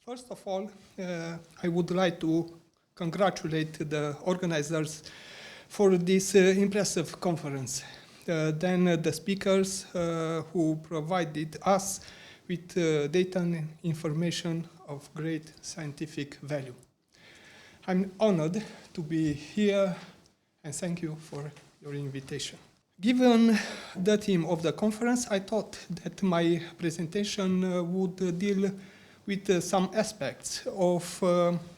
First of all, I would like to congratulate the organizers for this impressive conference. Then the speakers who provided us with data and information of great scientific value. I'm honored to be here and thank you for your invitation. Given the theme of the conference, I thought that my presentation would deal with some aspects of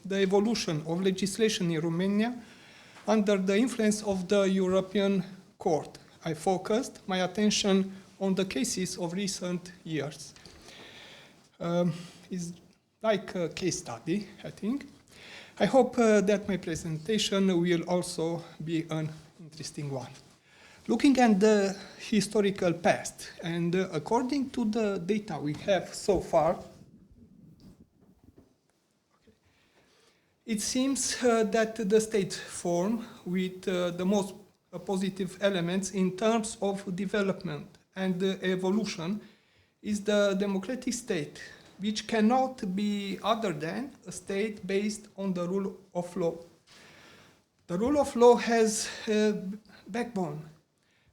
the evolution of legislation in Romania under the influence of the European Court. I focused my attention on the cases of recent years. It's like a case study, I think. I hope that my presentation will also be an interesting one. Looking at the historical past, and according to the data we have so far, it seems that the state form with the most positive elements in terms of development and evolution is the democratic state, which cannot be other than a state based on the rule of law. The rule of law has a backbone,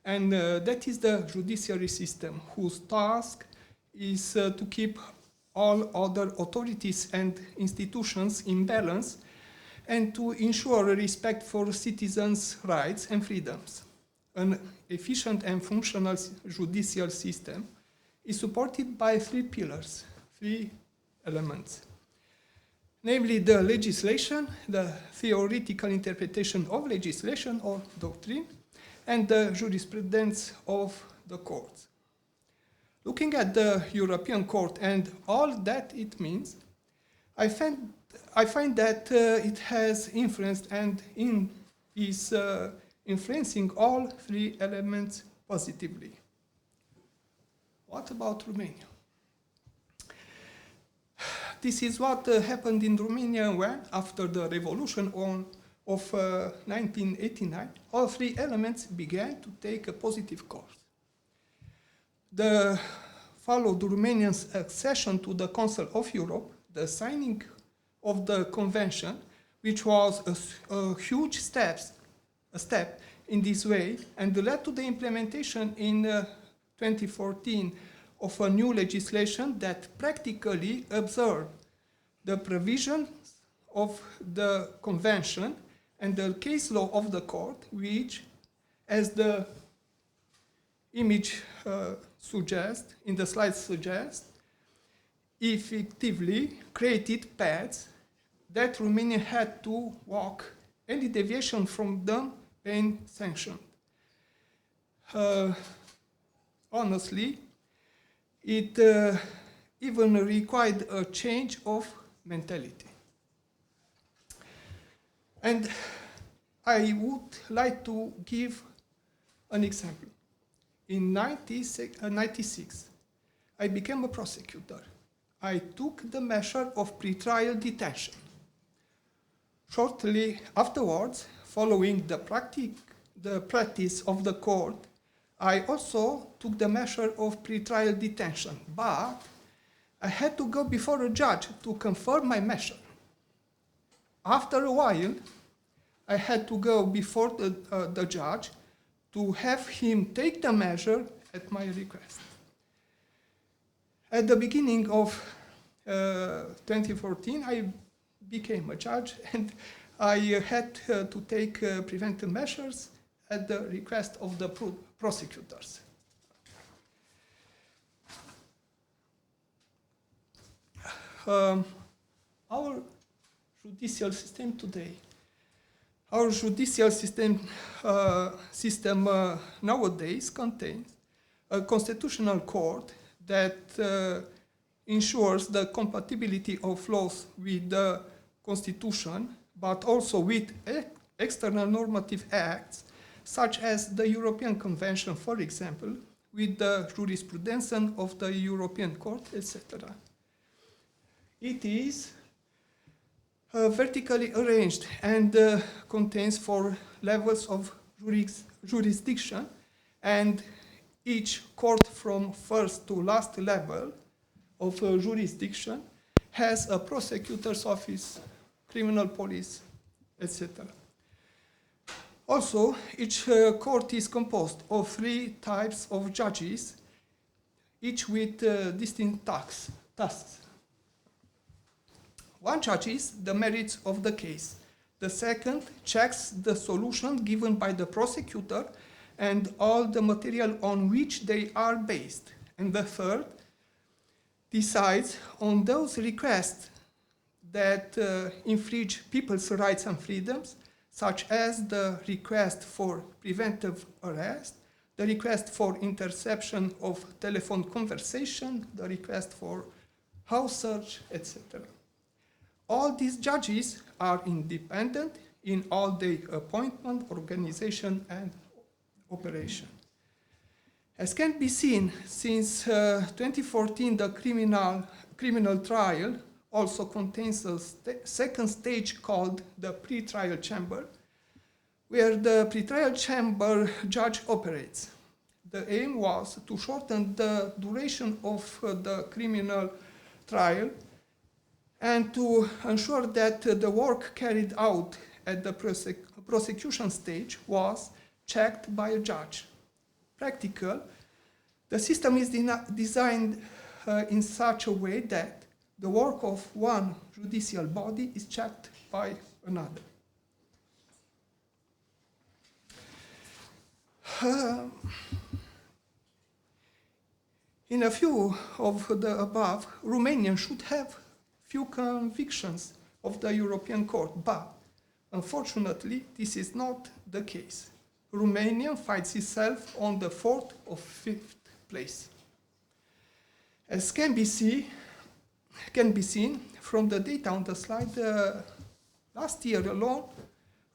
and that is the judiciary system, whose task is to keep all other authorities and institutions in balance and to ensure respect for citizens' rights and freedoms. An efficient and functional judicial system is supported by three pillars, three elements. Namely, the legislation, the theoretical interpretation of legislation or doctrine, and the jurisprudence of the courts. Looking at the European Court and all that it means, I find that it has influenced and is influencing all three elements positively. What about Romania? This is what happened in Romania when, after the revolution of 1989, all three elements began to take a positive course. Followed Romania's accession to the Council of Europe, the signing of the convention, which was a huge step in this way, and led to the implementation in 2014 of a new legislation that practically observed the provisions of the convention and the case law of the court, which, as the image suggests, in the slide suggests, effectively created paths that Romania had to walk. Any deviation from them being sanctioned. Honestly, it even required a change of mentality. And I would like to give an example. In 1996, I became a prosecutor. I took the measure of pretrial detention. Shortly afterwards, following the practice of the court, I also took the measure of pretrial detention, but I had to go before a judge to confirm my measure. After a while, I had to go before the judge to have him take the measure at my request. At the beginning of 2014, I became a judge and I had to take preventive measures at the request of the prosecutors. Our judicial system today, nowadays contains a constitutional court that ensures the compatibility of laws with the Constitution, but also with external normative acts, such as the European Convention, for example, with the jurisprudence of the European Court, etc. It is vertically arranged and contains 4 levels of jurisdiction, and each court from first to last level of jurisdiction has a prosecutor's office, criminal police, etc. Also, each court is composed of 3 types of judges, each with distinct tasks. One judges the merits of the case. The second checks the solution given by the prosecutor and all the material on which they are based. And the third decides on those requests that infringe people's rights and freedoms, such as the request for preventive arrest, the request for interception of telephone conversation, the request for house search, etc. All these judges are independent in all their appointment, organization, and operation. As can be seen, since 2014, the criminal trial also contains a second stage called the pre-trial chamber, where the pre-trial chamber judge operates. The aim was to shorten the duration of the criminal trial and to ensure that the work carried out at the prosecution stage was checked by a judge. Practical, the system is designed in such a way that the work of one judicial body is checked by another. In a few of the above, Romanians should have few convictions of the European Court, but unfortunately, this is not the case. Romania finds itself on the 4th or 5th place. As can be seen from the data on the slide, last year alone,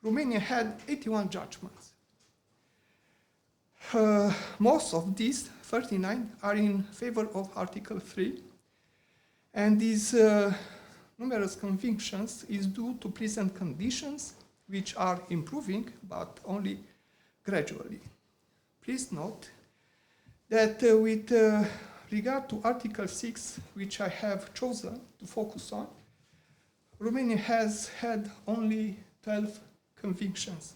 Romania had 81 judgments. Most of these, 39, are in favor of Article 3, and these numerous convictions is due to present conditions, which are improving, but only gradually. Please note that with regard to Article 6, which I have chosen to focus on, Romania has had only 12 convictions.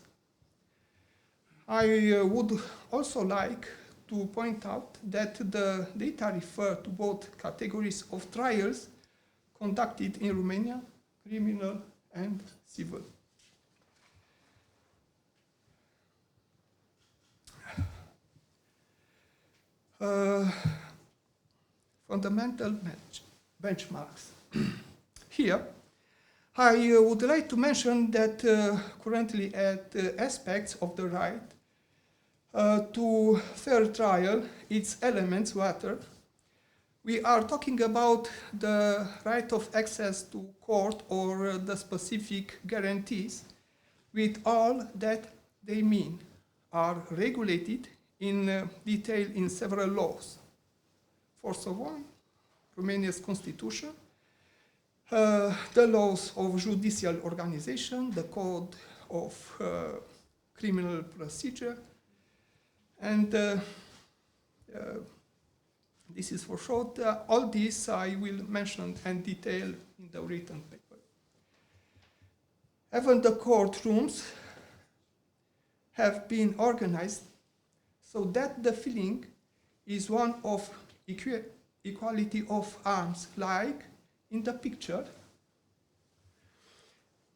I would also like to point out that the data refer to both categories of trials conducted in Romania, criminal and civil. Fundamental benchmarks. Here, I would like to mention that currently at aspects of the right to fair trial, its elements matter. We are talking about the right of access to court or the specific guarantees, with all that they mean, are regulated in detail in several laws. First of all, Romania's constitution, the laws of judicial organization, the code of criminal procedure, and this is for short. All this I will mention and detail in the written paper. Even the courtrooms have been organized so that the feeling is one of equality of arms, like in the picture.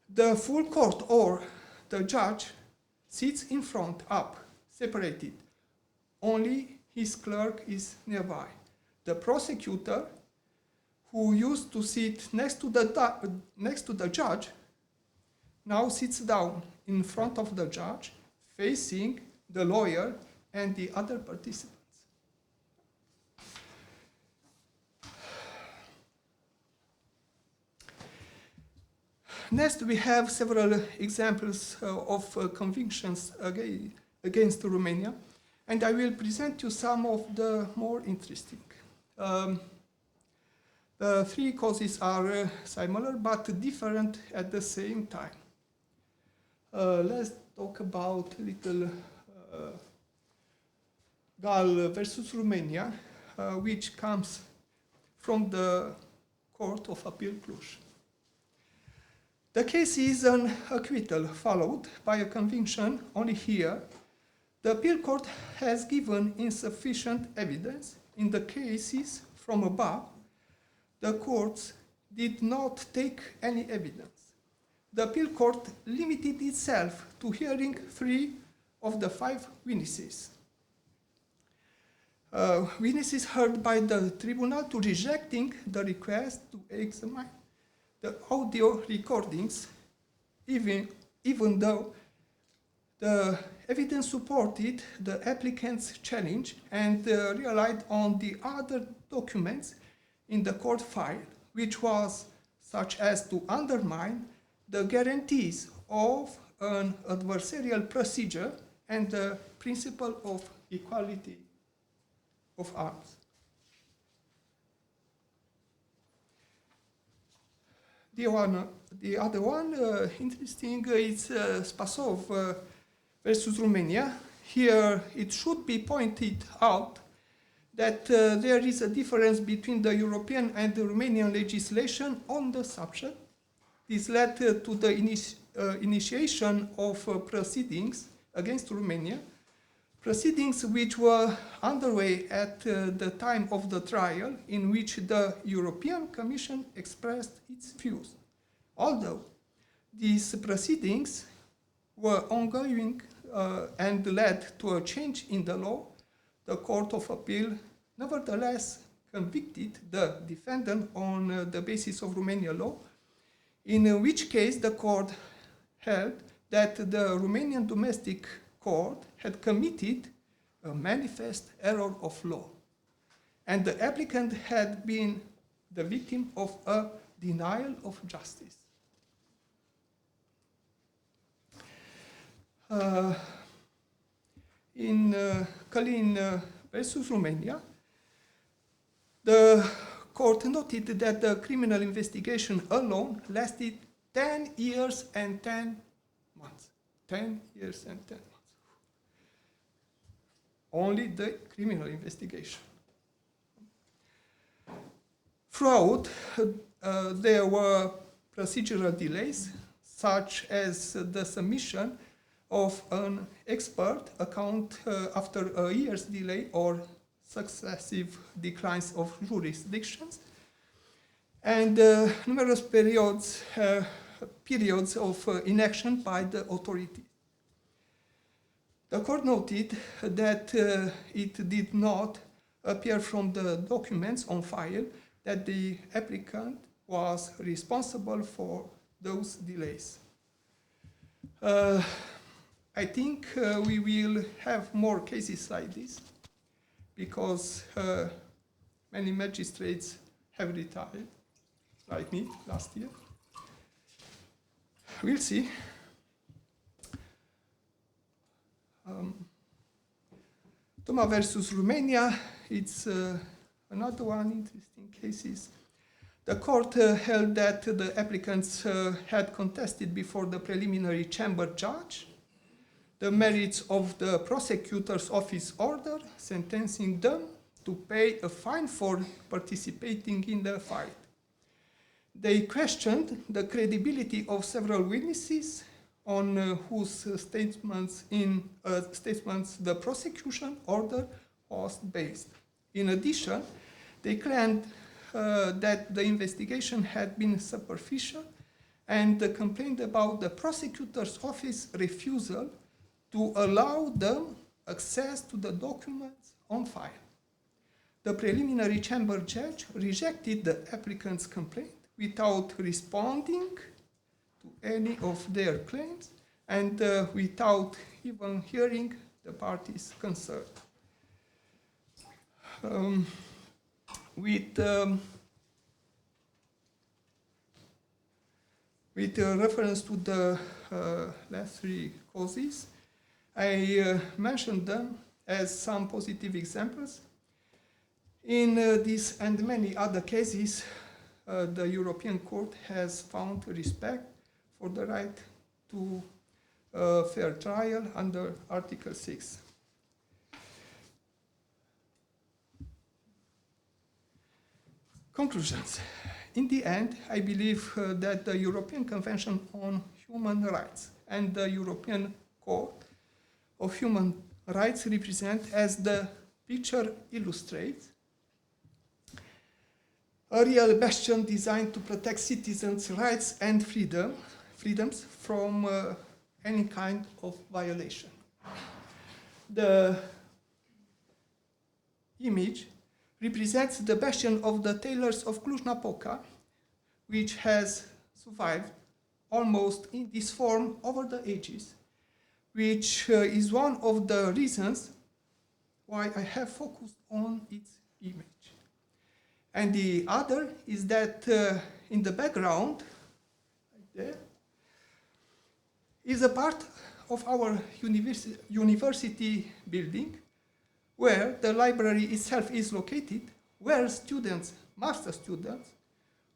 The full court or the judge sits in front, up, separated. Only his clerk is nearby. The prosecutor, who used to sit next to the judge, now sits down in front of the judge, facing the lawyer and the other participants. Next, we have several examples of convictions against Romania, and I will present you some of the more interesting. The 3 causes are similar but different at the same time. Let's talk about little Gal versus Romania, which comes from the Court of Appeal Cluj. The case is an acquittal followed by a conviction. Only here, the appeal court has given insufficient evidence. In the cases from above, the courts did not take any evidence. The appeal court limited itself to hearing 3 of the 5 witnesses. Witnesses heard by the tribunal to rejecting the request to examine the audio recordings, even though the evidence supported the applicant's challenge and relied on the other documents in the court file, which was such as to undermine the guarantees of an adversarial procedure and the principle of equality of arms. The other one, interesting, is Spasov versus Romania. Here it should be pointed out that there is a difference between the European and the Romanian legislation on the subject. This led to the initiation of proceedings against Romania, proceedings which were underway at the time of the trial, in which the European Commission expressed its views. Although these proceedings were ongoing and led to a change in the law, the Court of Appeal nevertheless convicted the defendant on the basis of Romanian law, in which case the court held that the Romanian domestic court had committed a manifest error of law, and the applicant had been the victim of a denial of justice. In Călin versus Romania, the court noted that the criminal investigation alone lasted 10 years and 10 months. 10 years and 10 months. Only the criminal investigation. Throughout, there were procedural delays, such as the submission of an expert account after a year's delay or successive declines of jurisdictions, and numerous periods of inaction by the authorities. The court noted that it did not appear from the documents on file that the applicant was responsible for those delays. I think we will have more cases like this because many magistrates have retired, like me last year. We'll see. Toma versus Romania, it's another one interesting case. The court held that the applicants had contested before the preliminary chamber judge the merits of the prosecutor's office order, sentencing them to pay a fine for participating in the fight. They questioned the credibility of several witnesses on whose statements the prosecution order was based. In addition, they claimed that the investigation had been superficial and complained about the prosecutor's office refusal to allow them access to the documents on file. The preliminary chamber judge rejected the applicant's complaint without responding to any of their claims and without even hearing the parties concerned. With reference to the last 3 causes, I mentioned them as some positive examples. In this and many other cases, the European Court has found respect for the right to fair trial under Article 6. Conclusions. in the end, I believe that the European Convention on Human Rights and the European Court of Human Rights represent, as the picture illustrates, a real bastion designed to protect citizens' rights and freedoms from any kind of violation. The image represents the bastion of the tailors of Cluj-Napoca, which has survived almost in this form over the ages, which is one of the reasons why I have focused on its image. And the other is that in the background, right there, is a part of our university building, where the library itself is located, where students, master students,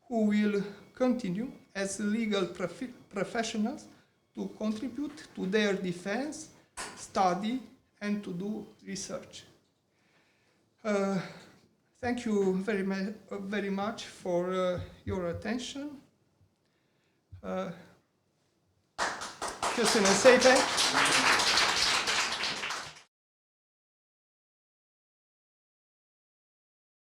who will continue as legal professionals to contribute to their defense, study, and to do research. Thank you very much for your attention. Köszönöm szépen!